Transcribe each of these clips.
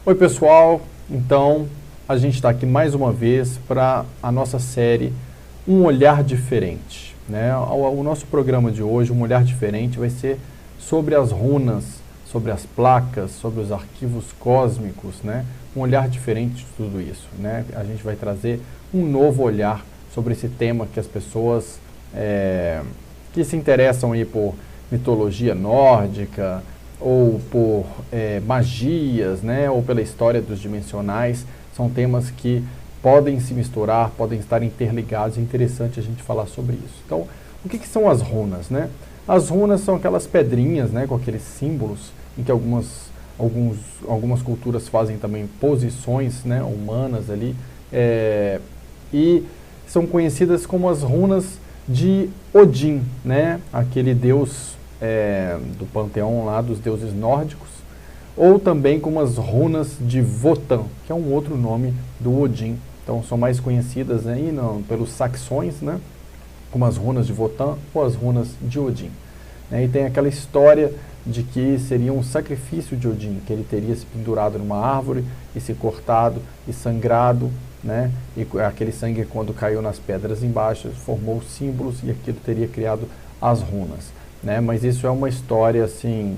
Oi pessoal, então a gente está aqui mais uma vez para a nossa série Um Olhar Diferente, né? O nosso programa de hoje, Um Olhar Diferente, vai ser sobre as runas, sobre as placas, sobre os arquivos cósmicos, né? Um olhar diferente de tudo isso, né? A gente vai trazer um novo olhar sobre esse tema que as pessoas que se interessam aí por mitologia nórdica, ou por magias, né, ou pela história dos dimensionais, são temas que podem se misturar, podem estar interligados, é interessante a gente falar sobre isso. Então, o que são as runas, né? As runas são aquelas pedrinhas, né, com aqueles símbolos, em que algumas culturas fazem também posições, né, humanas ali, e são conhecidas como as runas de Odin, né, aquele deus do panteão lá dos deuses nórdicos, ou também como as runas de Votan, que é um outro nome do Odin. Então são mais conhecidas aí pelos saxões, né, como as runas de Votan ou as runas de Odin. E tem aquela história de que seria um sacrifício de Odin, que ele teria se pendurado numa árvore e se cortado e sangrado, né, e aquele sangue, quando caiu nas pedras embaixo, formou símbolos e aquilo teria criado as runas. Né, mas isso é uma história assim,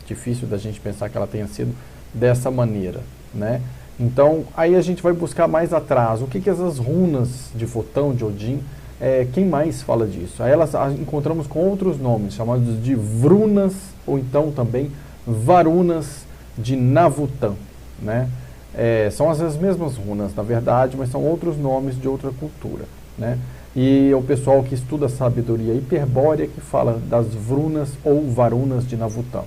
difícil da gente pensar que ela tenha sido dessa maneira, né? Então, aí a gente vai buscar mais atrás, o que essas runas de Votan, de Odin, quem mais fala disso? Aí elas encontramos com outros nomes, chamados de Vrunas, ou então também Varunas de Navutan, né? São as mesmas runas, na verdade, mas são outros nomes de outra cultura, né? E o pessoal que estuda a sabedoria hiperbórea que fala das Vrunas ou Varunas de Navutan.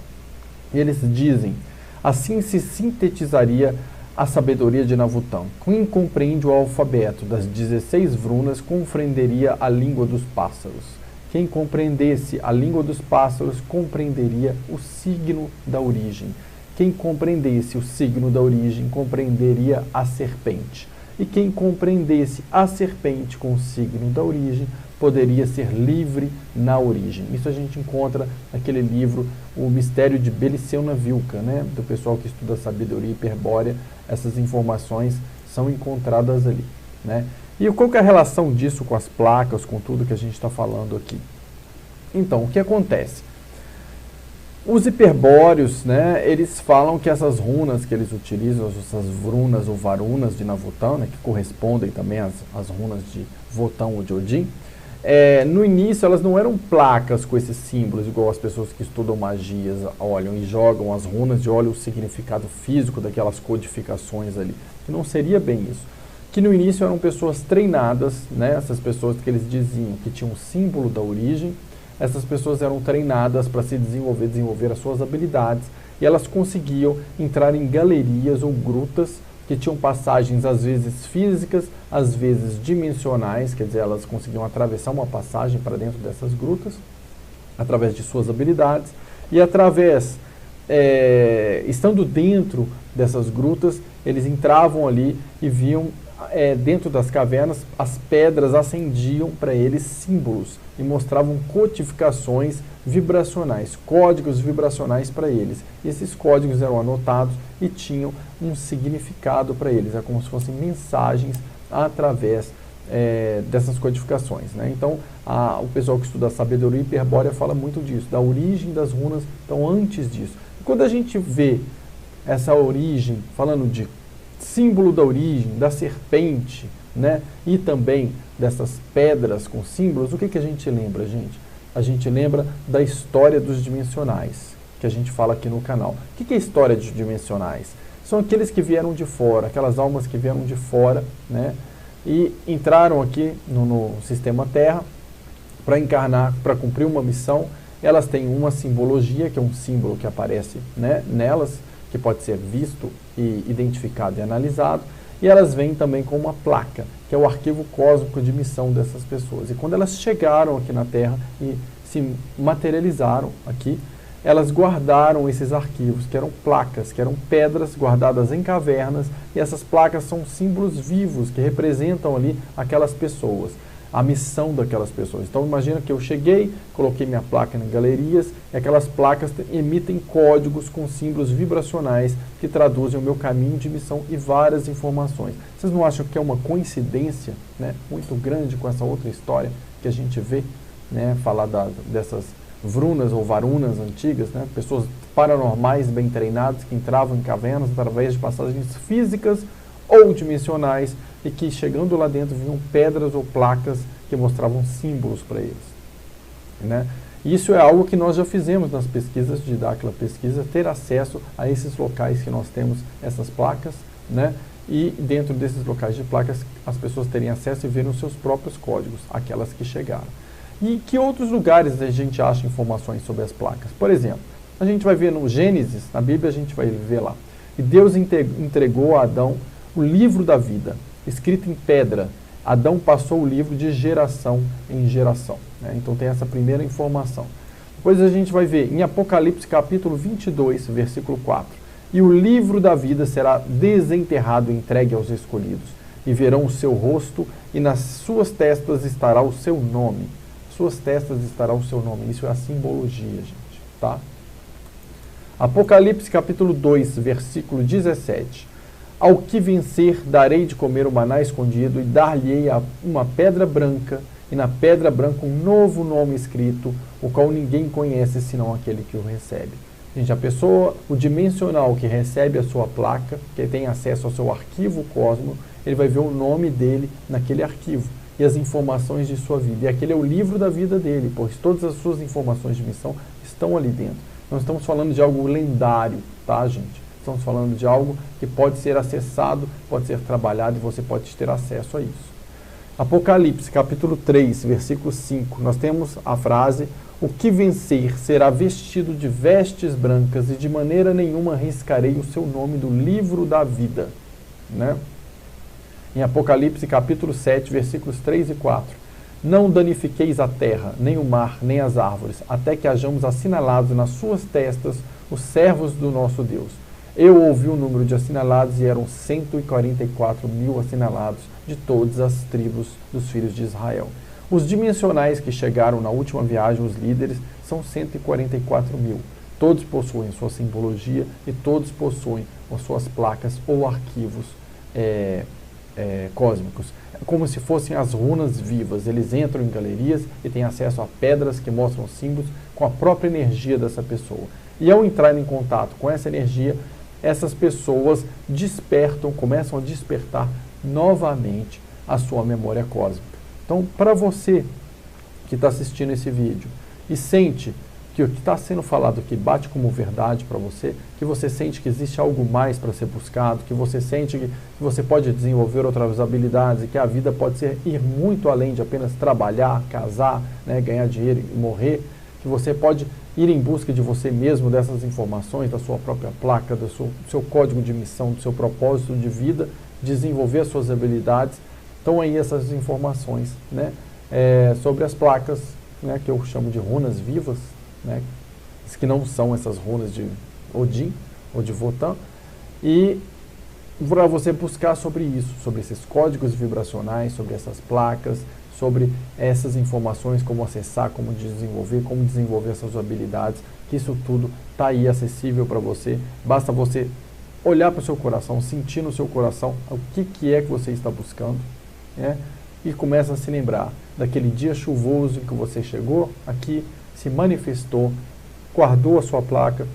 E eles dizem, assim se sintetizaria a sabedoria de Navutan. Quem compreende o alfabeto das 16 Vrunas compreenderia a língua dos pássaros. Quem compreendesse a língua dos pássaros compreenderia o signo da origem. Quem compreendesse o signo da origem compreenderia a serpente. E quem compreendesse a serpente com o signo da origem poderia ser livre na origem. Isso a gente encontra naquele livro O Mistério de Beliceu Vilca, né? Do pessoal que estuda a sabedoria hiperbórea, essas informações são encontradas ali, né? E qual que é a relação disso com as placas, com tudo que a gente está falando aqui? Então, o que acontece? Os hiperbóreos, né, eles falam que essas runas que eles utilizam, essas Vrunas ou Varunas de Navutan, né, que correspondem também às runas de Votan ou de Odin, no início elas não eram placas com esses símbolos, igual as pessoas que estudam magias olham e jogam as runas e olham o significado físico daquelas codificações ali, que não seria bem isso. Que no início eram pessoas treinadas, né, essas pessoas que eles diziam que tinham o símbolo da origem. Essas pessoas eram treinadas para se desenvolver as suas habilidades, e elas conseguiam entrar em galerias ou grutas que tinham passagens às vezes físicas, às vezes dimensionais, quer dizer, elas conseguiam atravessar uma passagem para dentro dessas grutas, através de suas habilidades, e estando dentro dessas grutas, eles entravam ali e viam dentro das cavernas, as pedras acendiam para eles símbolos e mostravam codificações vibracionais, códigos vibracionais para eles. E esses códigos eram anotados e tinham um significado para eles, como se fossem mensagens através dessas codificações, né? Então, o pessoal que estuda a sabedoria hiperbórea fala muito disso, da origem das runas, então antes disso. E quando a gente vê essa origem, falando de símbolo da origem, da serpente, né? E também dessas pedras com símbolos, o que a gente lembra, gente? A gente lembra da história dos dimensionais, que a gente fala aqui no canal. O que é a história dos dimensionais? São aqueles que vieram de fora, aquelas almas que vieram de fora, né? E entraram aqui no sistema Terra para encarnar, para cumprir uma missão. Elas têm uma simbologia, que é um símbolo que aparece, né, nelas, que pode ser visto e identificado e analisado, e elas vêm também com uma placa, que é o arquivo cósmico de missão dessas pessoas. E quando elas chegaram aqui na Terra e se materializaram aqui, elas guardaram esses arquivos, que eram placas, que eram pedras guardadas em cavernas, e essas placas são símbolos vivos que representam ali aquelas pessoas. a missão daquelas pessoas. Então imagina que eu cheguei, coloquei minha placa em galerias, e aquelas placas emitem códigos com símbolos vibracionais que traduzem o meu caminho de missão e várias informações. Vocês não acham que é uma coincidência, né, muito grande com essa outra história que a gente vê, né, falar dessas vrunas ou varunas antigas, né, pessoas paranormais bem treinadas que entravam em cavernas através de passagens físicas ou dimensionais e que chegando lá dentro viam pedras ou placas que mostravam símbolos para eles, né? Isso é algo que nós já fizemos nas pesquisas de Dáquila Pesquisa, ter acesso a esses locais que nós temos essas placas, né? E dentro desses locais de placas as pessoas terem acesso e verem os seus próprios códigos, aquelas que chegaram. E que outros lugares a gente acha informações sobre as placas? Por exemplo, a gente vai ver no Gênesis, na Bíblia a gente vai ver lá, e Deus entregou a Adão o livro da vida, escrito em pedra. Adão passou o livro de geração em geração, né? Então tem essa primeira informação. Depois a gente vai ver em Apocalipse capítulo 22, versículo 4. E o livro da vida será desenterrado e entregue aos escolhidos, e verão o seu rosto, e nas suas testas estará o seu nome. Suas testas estará o seu nome. Isso é a simbologia, gente, tá? Apocalipse capítulo 2, versículo 17. Ao que vencer, darei de comer o maná escondido e dar-lhe-ei uma pedra branca, e na pedra branca um novo nome escrito, o qual ninguém conhece senão aquele que o recebe. Gente, a pessoa, o dimensional que recebe a sua placa, que tem acesso ao seu arquivo cósmico, ele vai ver o nome dele naquele arquivo e as informações de sua vida. E aquele é o livro da vida dele, pois todas as suas informações de missão estão ali dentro. Não estamos falando de algo lendário, tá, gente? Estamos falando de algo que pode ser acessado, pode ser trabalhado e você pode ter acesso a isso. Apocalipse, capítulo 3, versículo 5, nós temos a frase: o que vencer será vestido de vestes brancas e de maneira nenhuma riscarei o seu nome do livro da vida, né? Em Apocalipse, capítulo 7, versículos 3 e 4. Não danifiqueis a terra, nem o mar, nem as árvores, até que hajamos assinalados nas suas testas os servos do nosso Deus. Eu ouvi o número de assinalados e eram 144.000 assinalados de todas as tribos dos filhos de Israel. Os dimensionais que chegaram na última viagem, os líderes, são 144.000. Todos possuem sua simbologia e todos possuem as suas placas ou arquivos cósmicos. É como se fossem as runas vivas. Eles entram em galerias e têm acesso a pedras que mostram símbolos com a própria energia dessa pessoa. E ao entrar em contato com essa energia, essas pessoas despertam, começam a despertar novamente a sua memória cósmica. Então, para você que está assistindo esse vídeo e sente que o que está sendo falado aqui bate como verdade para você, que você sente que existe algo mais para ser buscado, que você sente que você pode desenvolver outras habilidades e que a vida pode ir muito além de apenas trabalhar, casar, né, ganhar dinheiro e morrer, que você pode ir em busca de você mesmo, dessas informações, da sua própria placa, do seu código de missão, do seu propósito de vida, desenvolver as suas habilidades. Então aí essas informações, né, sobre as placas, né, que eu chamo de runas vivas, né, que não são essas runas de Odin ou de Votan, e para você buscar sobre isso, sobre esses códigos vibracionais, sobre essas placas, sobre essas informações, como acessar, como desenvolver essas habilidades, que isso tudo está aí acessível para você. Basta você olhar para o seu coração, sentir no seu coração o que é que você está buscando, né? E começa a se lembrar daquele dia chuvoso em que você chegou aqui, se manifestou, guardou a sua placa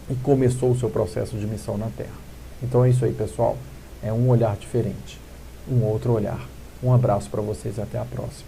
e começou o seu processo de missão na Terra. Então é isso aí, pessoal. É um olhar diferente, um outro olhar. Um abraço para vocês e até a próxima.